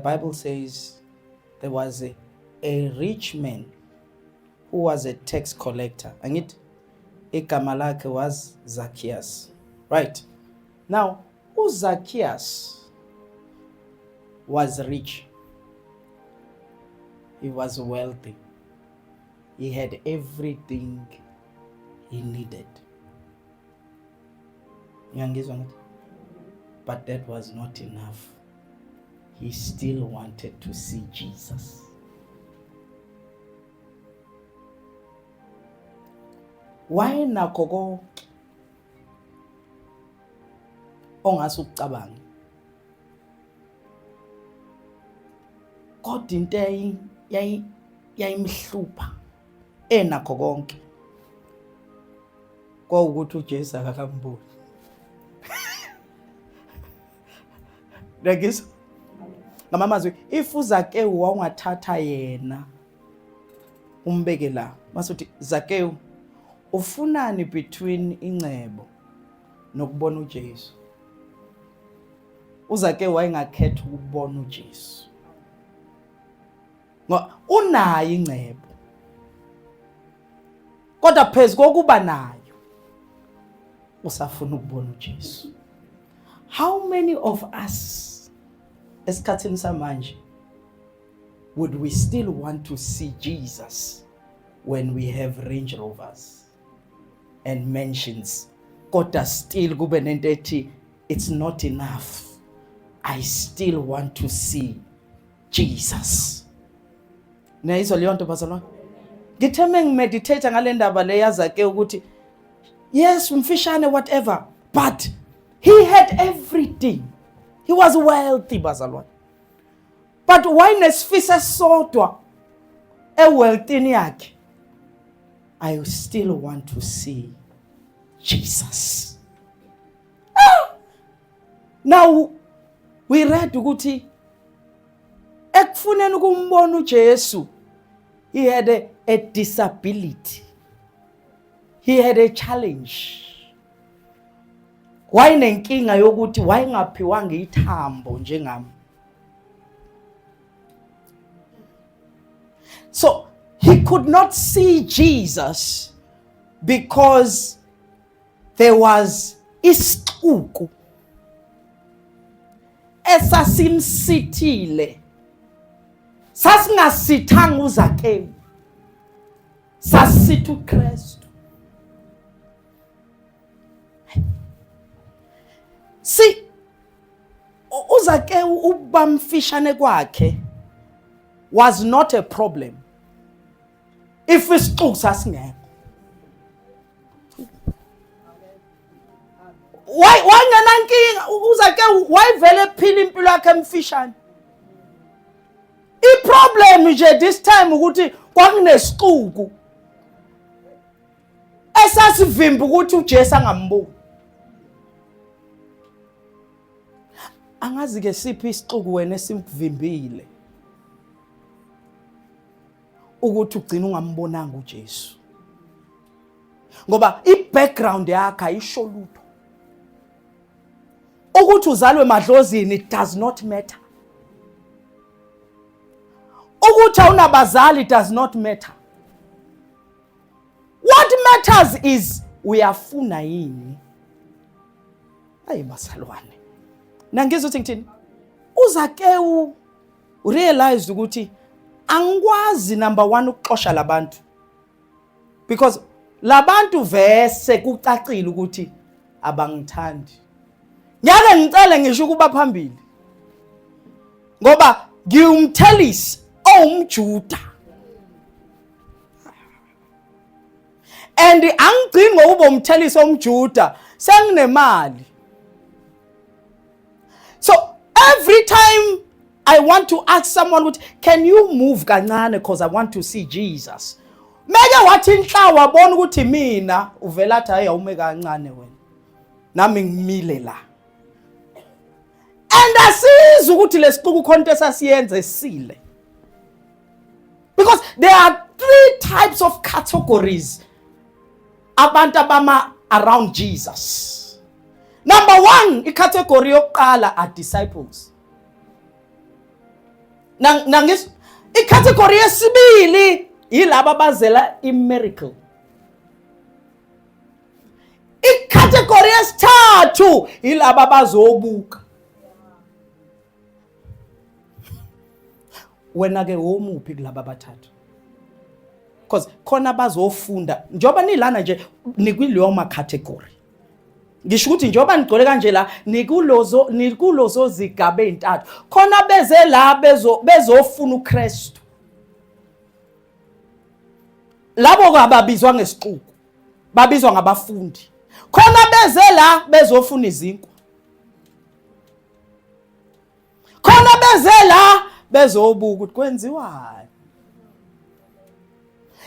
The Bible says there was a rich man who was a tax collector. And igama lakhe was Zacchaeus. Right. Now, Zacchaeus was rich. He was wealthy. He had everything he needed. But that was not enough. He still wanted to see Jesus. Why nakho ongasucabanga? Kodwa into yayimhlupha enakho konke kwawukuthi uJesu akakamboni. Ngiyakuzwa? Ngamamazwi, if uZakewu wawungathatha yena umbeke la, masuthi Zakewu ufunani between ingcebo nokubona uJesu? uZakewu wayengakhetha ukubona uJesu. Ngoba unayo ingcebo. Kodwa phezulu kokuba nayo usafuna ukubona uJesu. How many of us esikhathini samanje would we still want to see Jesus when we have Range Rovers and mansions? Kodwa still kube nento ethi it's not enough. I still want to see Jesus. Nayizwa leyo nto bazalwane. Ngitheme ngimeditate ngale ndaba le yazake ukuthi yes umfishane whatever, but he had everything. He was wealthy bazalwane. But why nesifisa sodwa wealthini yakhe? I still want to see Jesus. Now we read ukuthi ekufuneni ukumbona uJesu, he had a disability. He had a challenge. Why nenkinga yokuthi wayengaphiwanga ithambo njengami. So he could not see Jesus because there was isixuku esasimsithile. Sasingasithanga uZakewu, sasitha uKristu. See, uZakewu ubamfishane kwakhe was not a problem if isixuku sasingekho. Why ngenankinga uZakewu wayevele phila impilo yakhe emfishane? I-problem nje this time ukuthi kwakunesixuku esasivimba ukuthi uJesu angamboni. Angazi ke siphi isixuku wena esimvimbile ukuthi ugcina ungambonanga uJesu. Ngoba i-background yakhe ayisho lutho. Ukuthi uzalwe madlozini it does not matter. Ukuthi awunabazali does not matter. What matters is uyafuna yini. Ayi masalwane. Nangizwe ukuthi ngithini? uZakewu realized ukuthi angikwazi number 1 ukuxosha labantu. Because labantu vese kucacile ukuthi abangithandi. Ngiyake ngicele ngisho kuba phambili. Ngoba ngiyumthelisi umJuda. And angigcini ngokuba umthelisi umJuda senginemali. So every time I want to ask someone, can you move kancane because I want to see Jesus? Meke wathi inhlawa bona ukuthi mina uvela athi hayi awume kancane wena. Nami ngimile la. And asiza ukuthi lesixuku khonto esasiyenze sile. Because there are 3 types of categories abantu abama around Jesus. Number 1, icategory yokuqala are disciples. Nangis icategory yesibili yilabo abazela imiracle. Icategory yesithathu yilabo abazobuka. Wena ke womuphi kulabo abathathu? Because khona bazofunda njoba nilana nje nikwileyo ma category. Ngisho ukuthi njoba nigcole kanje la nikulozo zigaba ezintathu. Khona beze la bezofuna uKristu. Labo ababizwa ngesixuku babizwa ngabafundi. Khona beze la bezofuna izinkwa. Khona beze la bezobuka ukuthi kwenziwani.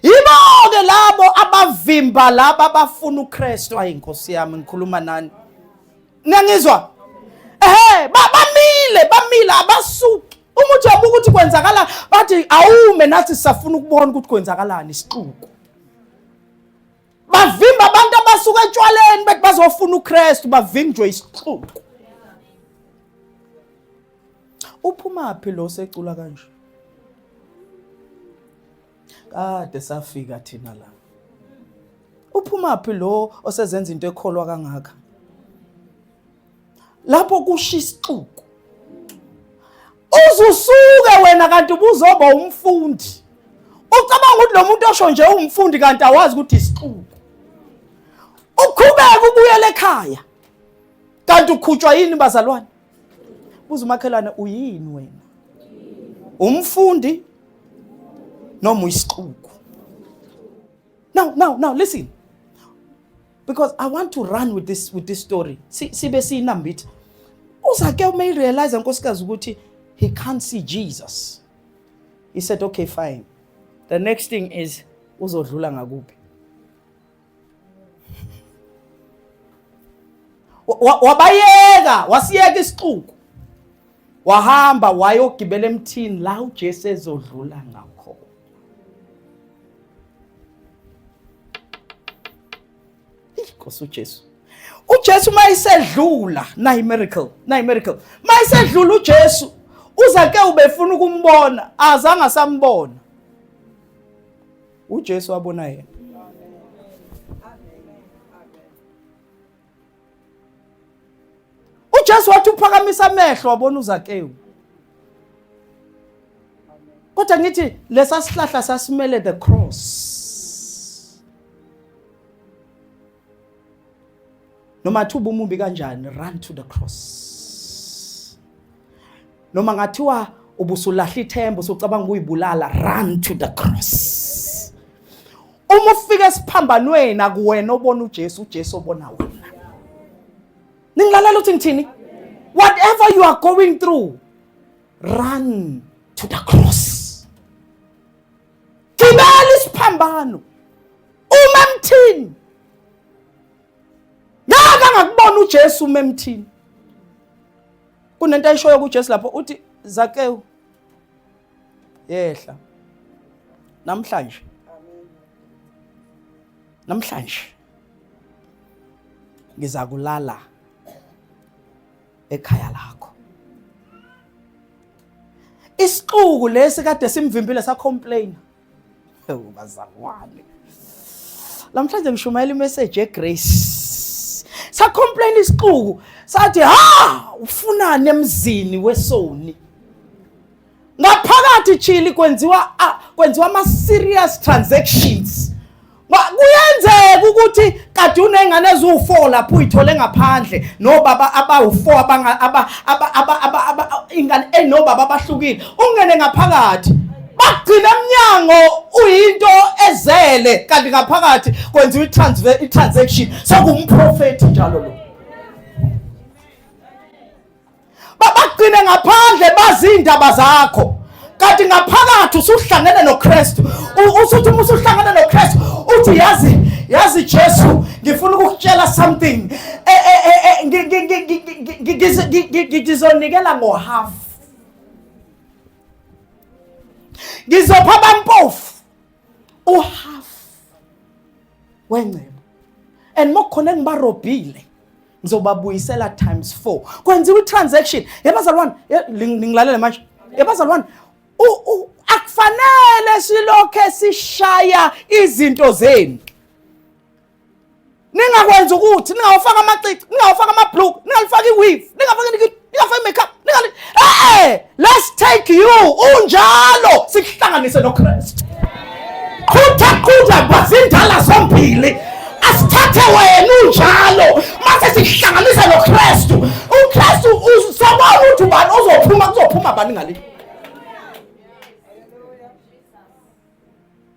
Yibo-ke labo abavimba labo abafuna uKristu. Hayi Nkosi yami ngikhuluma nani. Niyangizwa? Bamile abasuki. Uma uthi yabuka ukuthi kwenzakala bathi awume nathi sisafuna ukubona ukuthi kwenzakalani isixuku. Bavimba abantu abasuka etshwaleni bethi bazofuna uKristu bavinjwe isixuku. Uphuma phi lo secula kanje? Kade safika thina la. Uphuma phi lo osezenza into ekholwa kangaka? Lapho kusha isixuku. Uzusuke wena kanti ubuzoba umfundi. Ucabanga ukuthi lo muntu osho nje umfundi kanti awazi ukuthi isixuku. Uqhubeka ubuyele ekhaya. Kanti ukhutshwa yini bazalwane? Buza umakhelwane uyini wena? Umfundi noma uyisixuku? Now listen. Because I want to run with this story. Sibe sinambitha. Uzake ume realize nkosikazi ukuthi he can't see Jesus. He said, okay, fine. The next thing is uzodlula ngakuphi. Wasiyeka isixuku. Wahamba wayogibela emthini la uJesu ezodlula ngakho. Inkosi uJesu. uJesu mayisedlula na miracle. Mayisedlula uJesu uzake ubefuna ukumbona azange sambona. uJesu wabona yena. uJesu wathi uphakamisa amehlo wabona uZakewu. Kodwa ngithi lesa sihlahla sasimele the cross. Noma thuba umumbi kanjani, run to the cross. Noma ngathiwa ubusulahla ithemba usucabanga ukuyibulala, run to the cross. Uma ufika esiphambanweni akuwena obona uJesu, uJesu obona wena. Ningilalela uthi ngithini? Whatever you are going through, run to the cross. Gibela isiphambano. Uma emthini. Ngakubona uJesu uma emthini. Kunento ayishoyo kuJesu lapho uthi Zakewu yehla. Namhlanje ngizakulala ekhaya lakho. Isixuku lesi kade simvimbile sa complain. Bazalwane. Namhlanje ngishumayela imessage eGrace. Sa complain isixuku sathi ufunani emzini weSoni. Ngaphakathi chili kwenziwa ama serious transactions. Kuyenzeka ukuthi kade unengane ezu4 lapho uyithole ngaphandle no baba aba ingane enobaba abahlukile ungene ngaphakathi bagcina eminyango uyinto ezele kanti ngaphakathi kwenziwa i-transaction sokumprofeti njalo lo bagcina ngaphandle bazindaba zakho kanti ngaphakathi usuhlangene noKristu usuthi usuhlangene noKristu uthi yazi Jesu ngifuna ukukutshela something ngizonikela ngo-half ngizopha abampofu u-half wengcebo and mokukhona engibarobhile ngizobabuyisela times 4 kwenziwa i-transaction yabazalwane ningilalele manje yabazalwane akufanele silokhe sishaya izinto zenu. Ningakwenza ukuthi ningawafaka amacici, ningawafaka amabhluku, ningalifaka iweave, ningafaka makeup, let's take you unjalo sikuhlanganise noKristu. Khutha bazindala zombili. Asithathe wena unjalo mase sihlanganise noKristu. uKristu usabona ukuthi ubani kuzophuma bani ngale.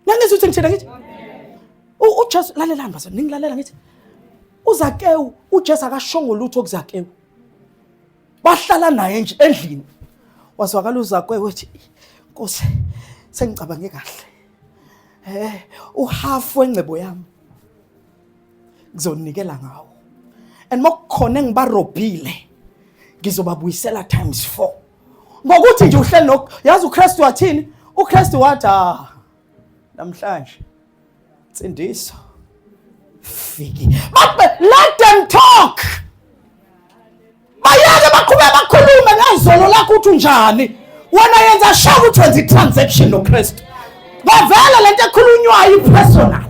Nangizwe ukuthi ngithina ngithi uJesu lalelani base ningilalela ngithi uZakewu uJesu akashongo lutho kuZakewu. Bahlala naye nje endlini. Wazwakala uZakewu ethi Nkosi sengicabange kahle. Uhalf wencebo yami ngizonikela ngawo. And mokukhona engibarobhile ngizobabuyisela times 4. Ngokuthi nje uhleli yazi uKristu wathini? uKristu wathi namhlanje Tsindiso fiki. But let them talk. Bayake bakhulume ngazolo lakho uthi unjani. Wena yenza sure ukuthi wenza transaction noKristu. Bavela lento ekhulunywayo personal.